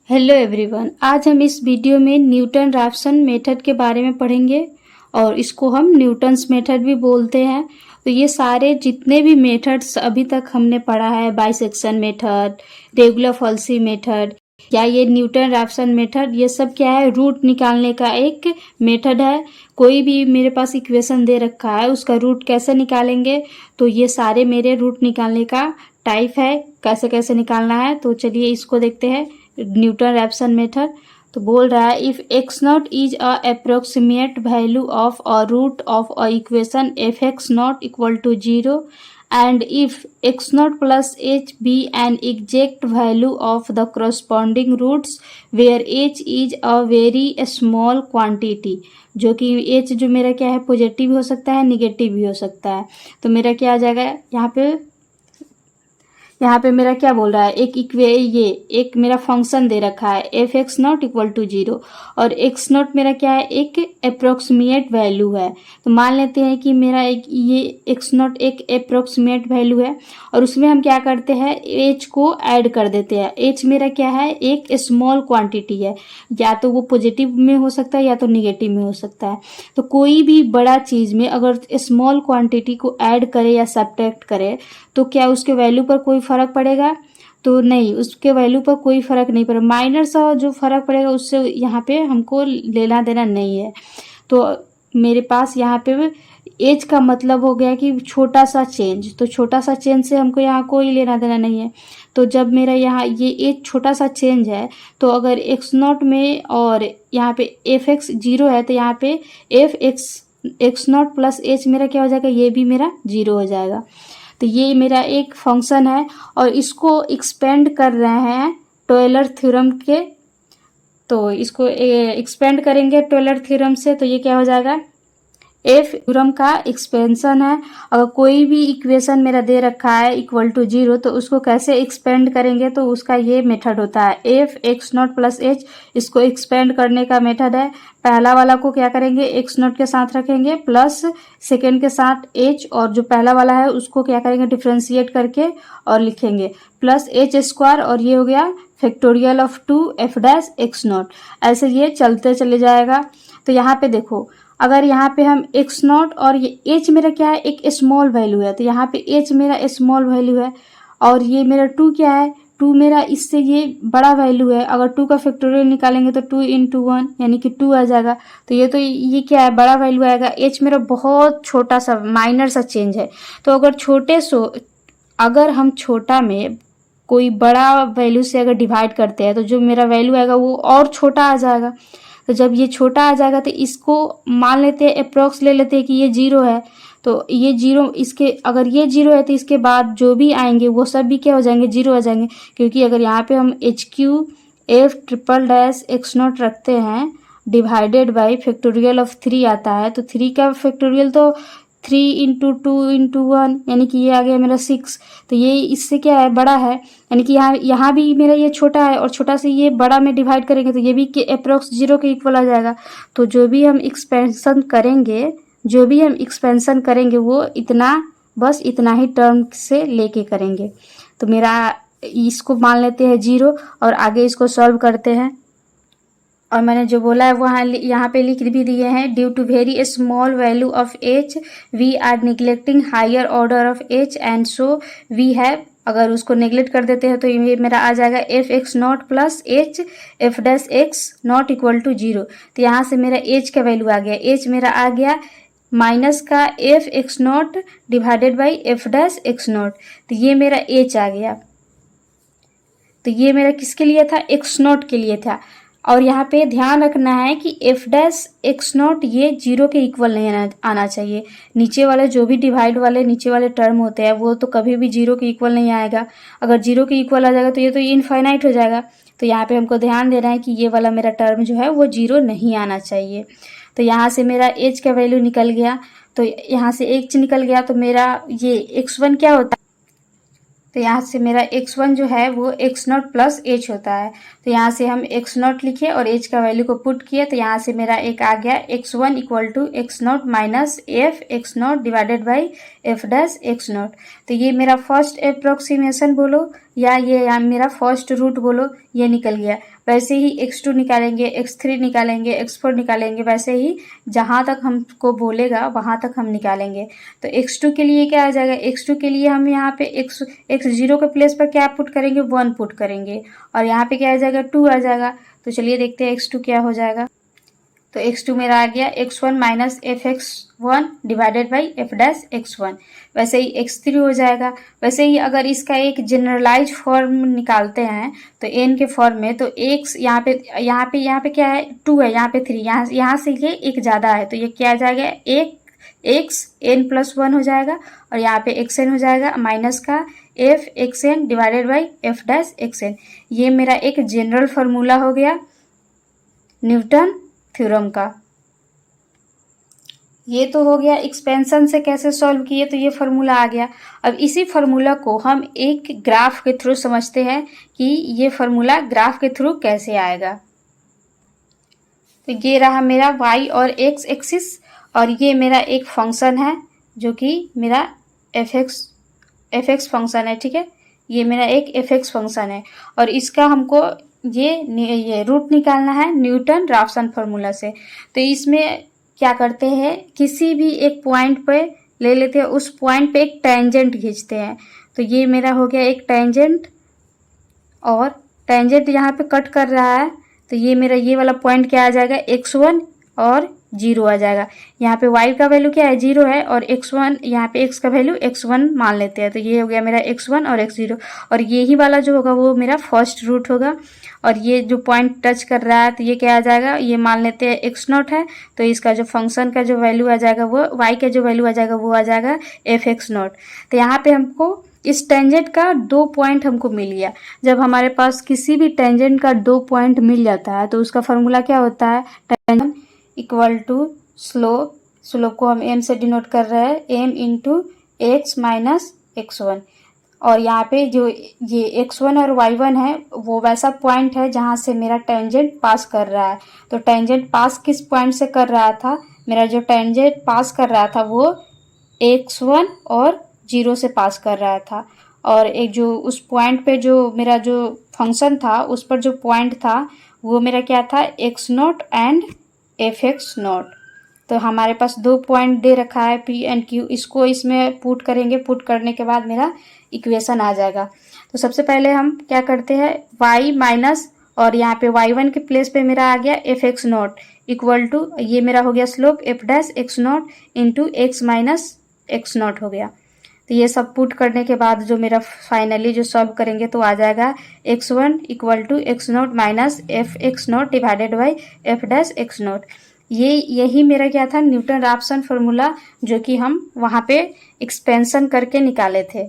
Hello everyone, आज हम इस वीडियो में न्यूटन रैप्सन मेथड के बारे में पढ़ेंगे और इसको हम न्यूटन्स मेथड भी बोलते हैं। तो ये सारे जितने भी मेथड्स अभी तक हमने पढ़ा है, bisection method, regular falsies method या ये न्यूटन रैप्सन मेथड, ये सब क्या है, रूट निकालने का एक मेथड है। कोई भी मेरे पास इक्वेशन दे रखा है, उसका रूट कैसे निकालेंगे, तो ये सारे मेरे रूट निकालने का टाइप है। कैसे कैसे निकालना है, तो चलिए इसको देखते हैं। न्यूटन रैप्सन मेथड तो बोल रहा है, if X not is a approximate value of a root of a equation F X not equal to 0 and if x naught plus h be an exact value of the corresponding roots where h is a very small quantity, जो कि h जो मेरा क्या है, positive भी हो सकता है, निगेटिव भी हो सकता है। तो मेरा क्या आ जाएगा यहाँ पे मेरा क्या बोल रहा है, एक मेरा फंक्शन दे रखा है F X not equal to 0 और एक्स नॉट मेरा क्या है, एक अप्रोक्सीमेट वैल्यू है। तो मान लेते हैं कि मेरा ये एक्स नॉट एक अप्रोक्सीमेट वैल्यू है और उसमें हम क्या करते हैं, एच को ऐड कर देते हैं। एच मेरा क्या है, एक स्मॉल क्वांटिटी है, या तो वो पॉजिटिव में हो सकता है या तो निगेटिव में हो सकता है। तो कोई भी बड़ा चीज़ में अगर स्मॉल क्वांटिटी को ऐड करे या सब्ट्रैक्ट करे तो क्या उसके वैल्यू पर कोई फ़र्क पड़ेगा? तो नहीं, उसके वैल्यू पर कोई फ़र्क नहीं पड़ेगा। माइनर सा जो फ़र्क पड़ेगा उससे यहाँ पे हमको लेना देना नहीं है। तो मेरे पास यहाँ पे एज का मतलब हो गया कि छोटा सा चेंज, तो छोटा सा चेंज से हमको यहाँ कोई लेना देना नहीं है। तो जब मेरा यहाँ ये एज छोटा सा चेंज है, तो अगर एक्स नॉट में और यहाँ पे एफ एक्स 0 है, तो यहाँ पे F X not plus H मेरा क्या हो जाएगा, ये भी मेरा 0 हो जाएगा। तो ये मेरा एक फंक्शन है और इसको एक्सपेंड कर रहे हैं टेलर थ्योरम के। तो इसको एक्सपेंड करेंगे टेलर थ्योरम से, तो ये क्या हो जाएगा, एफ थ्योरम का एक्सपेंशन है। अगर कोई भी इक्वेशन मेरा दे रखा है इक्वल टू 0, तो उसको कैसे एक्सपेंड करेंगे, तो उसका ये मेथड होता है F X not plus H. इसको एक्सपेंड करने का मेथड है, पहला वाला को क्या करेंगे, एक्स नॉट के साथ रखेंगे प्लस सेकेंड के साथ एच, और जो पहला वाला है उसको क्या करेंगे, डिफ्रेंशिएट करके और लिखेंगे प्लस एच स्क्वायर, और ये हो गया factorial of 2 F dash X not. ऐसे ये चलते चले जाएगा। तो यहाँ पे देखो, अगर यहाँ पे हम एक्स नॉट और ये एच मेरा क्या है, एक स्मॉल वैल्यू है, तो यहाँ पे एच मेरा स्मॉल वैल्यू है और ये मेरा 2 क्या है, 2 मेरा इससे ये बड़ा वैल्यू है। अगर 2 का फैक्टोरियल निकालेंगे तो 2 × 1 यानी कि 2 आ जाएगा। तो ये क्या है, बड़ा वैल्यू आएगा। एच मेरा बहुत छोटा सा माइनर सा चेंज है। तो अगर हम छोटा में कोई बड़ा वैल्यू से अगर डिवाइड करते हैं, तो जो मेरा वैल्यू आएगा वो और छोटा आ जाएगा। तो जब ये छोटा आ जाएगा तो इसको मान लेते हैं, अप्रोक्स ले लेते हैं कि ये 0 है। तो ये 0, इसके अगर ये 0 है तो इसके बाद जो भी आएंगे वो सब भी क्या हो जाएंगे, 0 हो जाएंगे। क्योंकि अगर यहाँ पे हम H Q F triple dash X not रखते हैं डिवाइडेड बाई फैक्टोरियल ऑफ 3 आता है, तो 3 का फैक्टोरियल तो 3 × 2 × 1 यानी कि ये आ गया मेरा 6। तो ये इससे क्या है, बड़ा है, यानी कि यहाँ भी मेरा ये छोटा है और छोटा से ये बड़ा में डिवाइड करेंगे तो ये भी अप्रोक्स 0 के इक्वल आ जाएगा। तो जो भी हम एक्सपेंशन करेंगे वो इतना, बस इतना ही टर्म से लेके करेंगे। तो मेरा इसको मान लेते हैं 0 और आगे इसको सॉल्व करते हैं। और मैंने जो बोला है वहाँ यहाँ पे लिख भी दिए हैं, due to very small value of H we are neglecting higher order of H and so we have, अगर उसको नेगलेक्ट कर देते हैं तो ये मेरा आ जाएगा F X not plus H F dash X not equal to 0। तो यहाँ से मेरा एच का वैल्यू आ गया, एच मेरा आ गया माइनस का F X not divided by F dash X not. तो ये मेरा एच आ गया। तो ये मेरा किसके लिए था, एक्स नॉट के लिए था। और यहाँ पे ध्यान रखना है कि एफ डैश एक्स नॉट ये 0 के इक्वल नहीं आना चाहिए। नीचे वाले जो भी डिवाइड वाले नीचे वाले टर्म होते हैं वो तो कभी भी 0 के इक्वल नहीं आएगा। अगर 0 के इक्वल आ जाएगा तो ये तो इनफाइनाइट हो जाएगा। तो यहाँ पे हमको ध्यान देना है कि ये वाला मेरा टर्म जो है वो 0 नहीं आना चाहिए। तो यहाँ से मेरा एच का वैल्यू निकल गया, तो यहाँ से एच निकल गया, तो मेरा ये x1 क्या होता है, तो यहाँ से मेरा x1 जो है वो एक्स नॉट प्लस एच होता है। तो यहाँ से हम एक्स नॉट लिखे और एच का वैल्यू को पुट किए, तो यहाँ से मेरा एक आ गया x1 equal to X not minus F X not divided by F dash X not. तो ये मेरा फर्स्ट अप्रोक्सीमेशन बोलो या ये यहाँ मेरा फर्स्ट रूट बोलो ये निकल गया। वैसे ही x2 निकालेंगे, x3 निकालेंगे, x4 निकालेंगे, वैसे ही जहाँ तक हमको बोलेगा वहाँ तक हम निकालेंगे। तो x2 के लिए क्या आ जाएगा, x2 के लिए हम यहाँ पे x0 के प्लेस पर क्या पुट करेंगे, 1 पुट करेंगे और यहाँ पे क्या आ जाएगा, 2 आ जाएगा। तो चलिए देखते हैं x2 क्या हो जाएगा। तो x2 मेरा आ गया x1 minus fx1 divided by f dash x1। वैसे ही x3 हो जाएगा। वैसे ही अगर इसका एक जनरलाइज फॉर्म निकालते हैं तो n के फॉर्म में, तो x यहाँ पे क्या है, 2 है, यहाँ पे 3, यहाँ से ये एक ज़्यादा है तो ये क्या आ जाएगा, एक x n प्लस 1 हो जाएगा और यहाँ पे xn हो जाएगा माइनस का f xn divided by f dash xn। ये मेरा एक जनरल फार्मूला हो गया न्यूटन थ्योरम का। ये तो हो गया एक्सपेंशन से कैसे सॉल्व किए, तो ये फार्मूला आ गया। अब इसी फार्मूला को हम एक ग्राफ के थ्रू समझते हैं कि ये फार्मूला ग्राफ के थ्रू कैसे आएगा। तो ये रहा मेरा y और x एक्सिस और ये मेरा एक फंक्शन है जो कि मेरा fx फंक्शन है, ठीक है। ये मेरा एक fx फंक्शन है और इसका हमको ये रूट निकालना है न्यूटन राफसन फार्मूला से। तो इसमें क्या करते हैं, किसी भी एक पॉइंट पे ले लेते हैं, उस पॉइंट पे एक टेंजेंट खींचते हैं। तो ये मेरा हो गया एक टेंजेंट और टेंजेंट यहाँ पे कट कर रहा है तो ये मेरा ये वाला पॉइंट क्या आ जाएगा, x1 और 0 आ जाएगा। यहाँ पे y का वैल्यू क्या है, 0 है और x1 यहाँ पे x का वैल्यू x1 मान लेते हैं। तो ये हो गया मेरा x1 और x0 और यही वाला जो होगा वो मेरा फर्स्ट रूट होगा और ये जो पॉइंट टच कर रहा है तो ये क्या आ जाएगा, ये मान लेते हैं x0 है। तो इसका जो फंक्शन का जो वैल्यू आ जाएगा वो y का जो वैल्यू आ जाएगा वो आ जाएगा fx0। तो यहाँ पे हमको इस टेंजेंट का 2 पॉइंट हमको मिल गया। जब हमारे पास किसी भी टेंजेंट का 2 पॉइंट मिल जाता है तो उसका फॉर्मूला क्या होता है, tangent equal to slope, slope को हम m से डिनोट कर रहे हैं, m into x minus x1। और यहाँ पे जो ये x1 और y1 है वो वैसा पॉइंट है जहाँ से मेरा टेंजेंट पास कर रहा है। तो टेंजेंट पास किस पॉइंट से कर रहा था, मेरा जो टेंजेंट पास कर रहा था वो x1 और 0 से पास कर रहा था। और एक जो उस पॉइंट पे जो मेरा जो फंक्शन था उस पर जो पॉइंट था वो मेरा क्या था, x0 एंड fx0। तो हमारे पास 2 पॉइंट दे रखा है P एंड Q, इसको इसमें पुट करेंगे। पुट करने के बाद मेरा इक्वेशन आ जाएगा। तो सबसे पहले हम क्या करते हैं, y माइनस और यहाँ पे y1 के प्लेस पे मेरा आ गया fx0 इक्वल टू ये मेरा हो गया slope f dash x0 into x minus x0 हो गया। तो ये सब पुट करने के बाद जो मेरा फाइनली जो सॉल्व करेंगे तो आ जाएगा x1 equal to x0 minus fx0 divided by f dash x0। यही मेरा क्या था, न्यूटन राफसन फार्मूला, जो कि हम वहाँ पे एक्सपेंशन करके निकाले थे।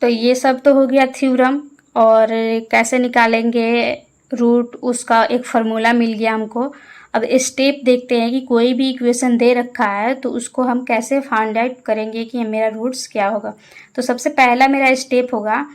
तो ये सब तो हो गया थ्योरम और कैसे निकालेंगे रूट, उसका एक फार्मूला मिल गया हमको। अब स्टेप देखते हैं कि कोई भी इक्वेशन दे रखा है तो उसको हम कैसे फाइंड आउट करेंगे कि मेरा रूट्स क्या होगा। तो सबसे पहला मेरा स्टेप होगा,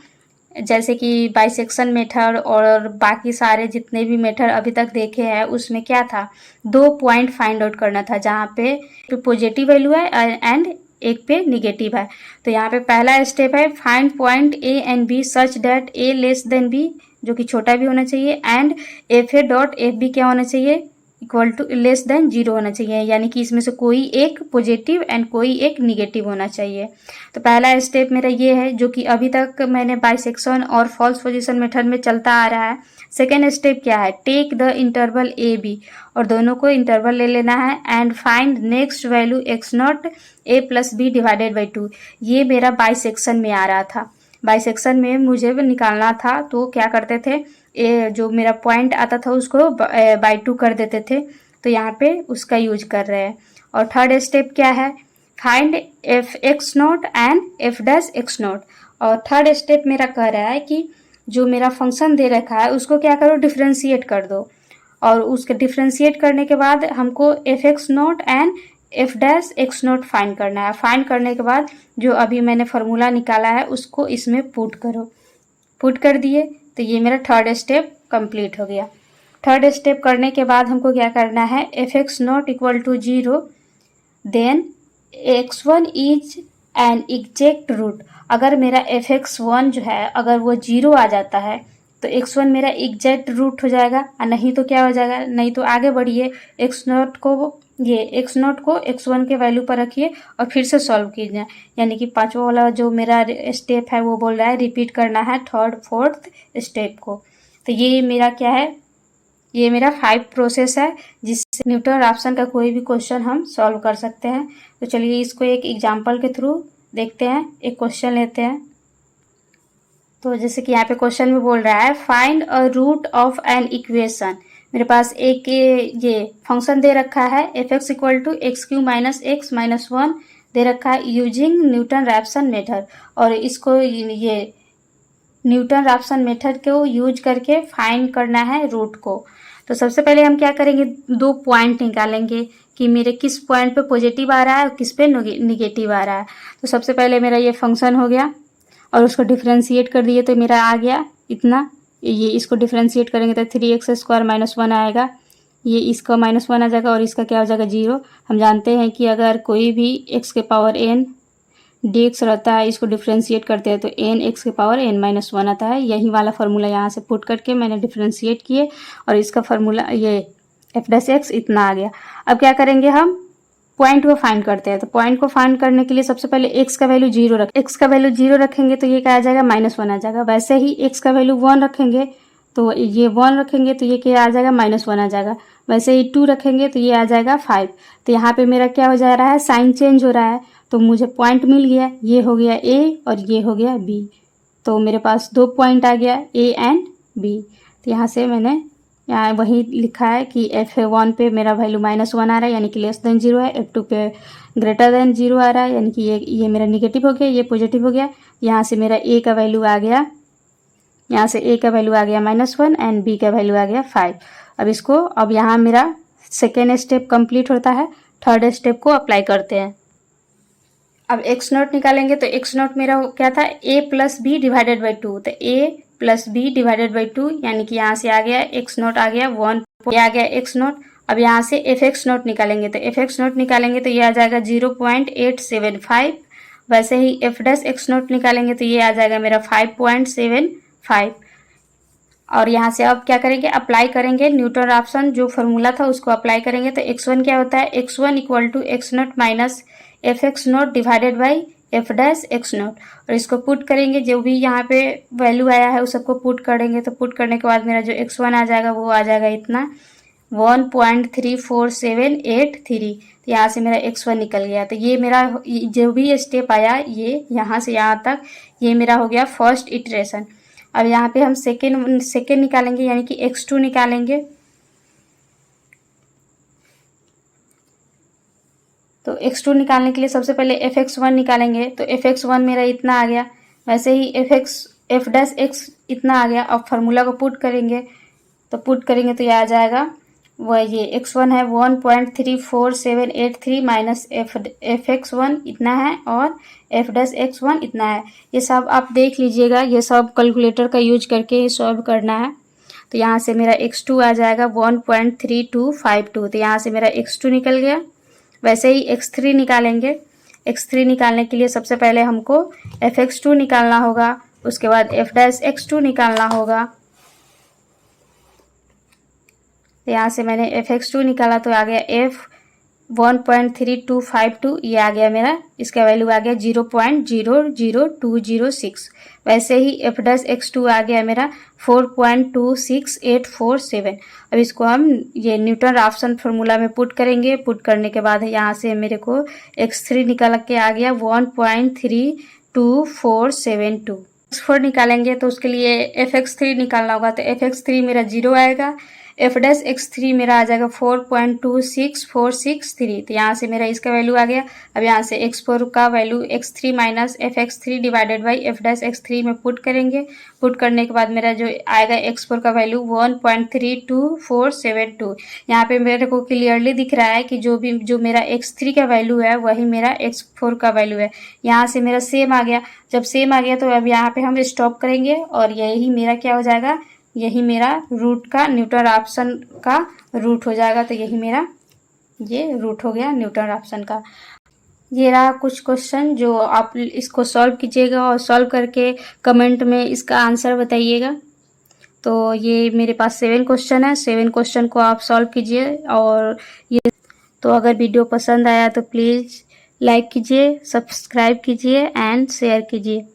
जैसे कि बाइसेक्शन मेथड और बाकी सारे जितने भी मेथड अभी तक देखे हैं उसमें क्या था, 2 पॉइंट फाइंड आउट करना था जहाँ पे पॉजिटिव वैल्यू है एंड एक पे निगेटिव है। तो यहाँ पे पहला स्टेप है find point A and B such that A less than B, जो कि छोटा भी होना चाहिए, and F A dot F B क्या होना चाहिए, इक्वल टू लेस देन 0 होना चाहिए। यानी कि इसमें से कोई एक पॉजिटिव एंड कोई एक निगेटिव होना चाहिए। तो पहला स्टेप मेरा ये है जो कि अभी तक मैंने बाइसेक्शन और फॉल्स पोजीशन मेथड में चलता आ रहा है। सेकेंड स्टेप क्या है, take the interval A B और दोनों को इंटरवल ले लेना है and find next value x0 a plus B divided by 2। ये मेरा बाइसेक्शन में आ रहा था। बाइसेक्शन में मुझे निकालना था तो क्या करते थे, जो मेरा पॉइंट आता था उसको बाई 2 कर देते थे। तो यहाँ पे उसका यूज कर रहे हैं। और थर्ड स्टेप क्या है, find F x0 and F dash x0। और थर्ड स्टेप मेरा कह रहा है कि जो मेरा फंक्शन दे रखा है उसको क्या करो, डिफ्रेंशिएट कर दो। और उसके डिफ्रेंशिएट करने के बाद हमको fx0 and F dash x0 find करना है। फाइंड करने के बाद जो अभी मैंने फार्मूला निकाला है उसको इसमें पुट करो। पुट कर दिए तो ये मेरा थर्ड स्टेप कंप्लीट हो गया। थर्ड स्टेप करने के बाद हमको क्या करना है, fx0 equal to 0, then x1 is an exact root, अगर मेरा fx1 जो है अगर वो 0 आ जाता है तो x1 मेरा एग्जैक्ट रूट हो जाएगा, और नहीं तो क्या हो जाएगा, नहीं तो आगे बढ़िए x0 को x1 के वैल्यू पर रखिए और फिर से सॉल्व कीजिए। यानी कि पांचवा वाला जो मेरा स्टेप है वो बोल रहा है रिपीट करना है थर्ड फोर्थ स्टेप को। तो ये मेरा क्या है, ये मेरा 5 प्रोसेस है जिससे न्यूटन राफ्सन का कोई भी क्वेश्चन हम सॉल्व कर सकते हैं। तो चलिए इसको एक एग्जाम्पल के थ्रू देखते हैं, एक क्वेश्चन लेते हैं। तो जैसे कि यहाँ पे क्वेश्चन में बोल रहा है find a root of an equation. मेरे पास एक ये फंक्शन दे रखा है f(x = x³ - x - 1) दे रखा है यूजिंग न्यूटन रैप्सन मेथड, और इसको ये न्यूटन रैप्सन मेथड को यूज करके फाइंड करना है रूट को। तो सबसे पहले हम क्या करेंगे, 2 पॉइंट निकालेंगे कि मेरे किस पॉइंट पे पॉजिटिव आ रहा है और किस पे निगेटिव आ रहा है। तो सबसे पहले मेरा ये फंक्शन हो गया और उसको डिफ्रेंशिएट कर दिए तो मेरा आ गया इतना, ये इसको डिफ्रेंशिएट करेंगे तो 3x² - 1 आएगा, ये इसका -1 आ जाएगा और इसका क्या हो जाएगा 0। हम जानते हैं कि अगर कोई भी x⁴n dx रहता है, इसको डिफ्रेंशिएट करते हैं तो n x⁴n - 1 आता है। यही वाला फार्मूला यहाँ से पुट करके मैंने डिफ्रेंशिएट किए और इसका फार्मूला ये f' इतना आ गया। अब क्या करेंगे, हम पॉइंट को फाइंड करते हैं। तो पॉइंट को फाइंड करने के लिए सबसे पहले x का वैल्यू 0 रखेंगे तो ये क्या आ जाएगा -1 आ जाएगा। वैसे ही x का वैल्यू 1 रखेंगे तो ये 1 रखेंगे तो ये क्या आ जाएगा -1 आ जाएगा। वैसे ही 2 रखेंगे तो ये आ जाएगा 5। तो यहाँ पे मेरा क्या हो जा रहा है, साइन चेंज हो रहा है, तो मुझे पॉइंट मिल गया, ये हो गया A और ये हो गया B। तो मेरे पास 2 पॉइंट आ गया A एंड B। तो यहाँ से मैंने यहाँ वही लिखा है कि f1 पे मेरा वैल्यू -1 आ रहा है यानी कि <0 है, f2 पे <0 आ रहा है यानी कि ये मेरा निगेटिव हो गया, ये पॉजिटिव हो गया। यहाँ से मेरा a का वैल्यू आ गया, यहाँ से a का वैल्यू आ गया -1 एंड b का वैल्यू आ गया 5। अब यहाँ मेरा सेकेंड स्टेप कंप्लीट होता है, थर्ड स्टेप को अप्लाई करते हैं। अब x0 निकालेंगे तो x0 मेरा क्या था, a + b / 2, तो a + b / 2 यानी कि यहाँ से आ गया x0 आ गया 1, ये आ गया x0। अब यहाँ से fx0 निकालेंगे तो fx0 निकालेंगे तो ये आ जाएगा 0.875। वैसे ही f' निकालेंगे तो ये आ जाएगा मेरा 5.75। और यहाँ से अब क्या करेंगे, अप्लाई करेंगे न्यूटन रैप्सन जो फार्मूला था उसको अप्लाई करेंगे। तो x1 क्या होता है, x1 = x0 - fx0 / f'(x0) और इसको पुट करेंगे, जो भी यहाँ पे वैल्यू आया है उस सबको पुट करेंगे। तो पुट करने के बाद मेरा जो x1 आ जाएगा वो आ जाएगा इतना 1.34783। तो यहाँ से मेरा x1 निकल गया। तो ये मेरा जो भी स्टेप आया ये यहाँ से यहाँ तक ये मेरा हो गया फर्स्ट इटरेशन। अब यहाँ पे हम सेकेंड निकालेंगे यानी कि x2 निकालेंगे। तो x2 निकालने के लिए सबसे पहले fx1 निकालेंगे तो fx1 मेरा इतना आ गया। वैसे ही f' इतना आ गया। अब फार्मूला को पुट करेंगे तो ये आ जाएगा, वह ये x1 है 1.34783 माइनस fx1 इतना है और f'(x1) इतना है। ये सब आप देख लीजिएगा, ये सब कैलकुलेटर का यूज करके सॉल्व करना है। तो यहाँ से मेरा x2 आ जाएगा 1.3252। तो यहाँ से मेरा x2 निकल गया। वैसे ही x3 निकालेंगे। x3 निकालने के लिए सबसे पहले हमको fx2 निकालना होगा, उसके बाद f'(x2) निकालना होगा। तो यहाँ से मैंने fx2 निकाला तो आ गया f 1.3252, ये आ गया मेरा, इसका वैल्यू आ गया 0.00206। वैसे ही f'(x2) आ गया मेरा 4.26847। अब इसको हम ये न्यूटन रैप्सन फार्मूला में पुट करेंगे। पुट करने के बाद यहाँ से मेरे को x3 निकाल के आ गया 1.32472। x4 निकालेंगे तो उसके लिए fx3 निकालना होगा। तो fx3 मेरा 0 आएगा, f'(x3) मेरा आ जाएगा 4.26463। तो यहाँ से मेरा इसका वैल्यू आ गया। अब यहाँ से x4 का वैल्यू x3 - fx3 / f'(x3) में पुट करेंगे। पुट करने के बाद मेरा जो आएगा x4 का वैल्यू 1.32472। यहाँ पे मेरे को क्लियरली दिख रहा है कि जो मेरा x3 का वैल्यू है वही मेरा x4 का वैल्यू है। यहाँ से मेरा सेम आ गया। जब सेम आ गया तो अब यहाँ पे हम स्टॉप करेंगे और यही मेरा क्या हो जाएगा, यही मेरा रूट का न्यूटन रैप्सन का रूट हो जाएगा। तो यही मेरा ये रूट हो गया न्यूटन रैप्सन का। ये रहा कुछ क्वेश्चन जो आप इसको सॉल्व कीजिएगा और सॉल्व करके कमेंट में इसका आंसर बताइएगा। तो ये मेरे पास 7 क्वेश्चन है, 7 क्वेश्चन को आप सॉल्व कीजिए। और ये तो अगर वीडियो पसंद आया तो प्लीज़ लाइक कीजिए, सब्सक्राइब कीजिए एंड शेयर कीजिए।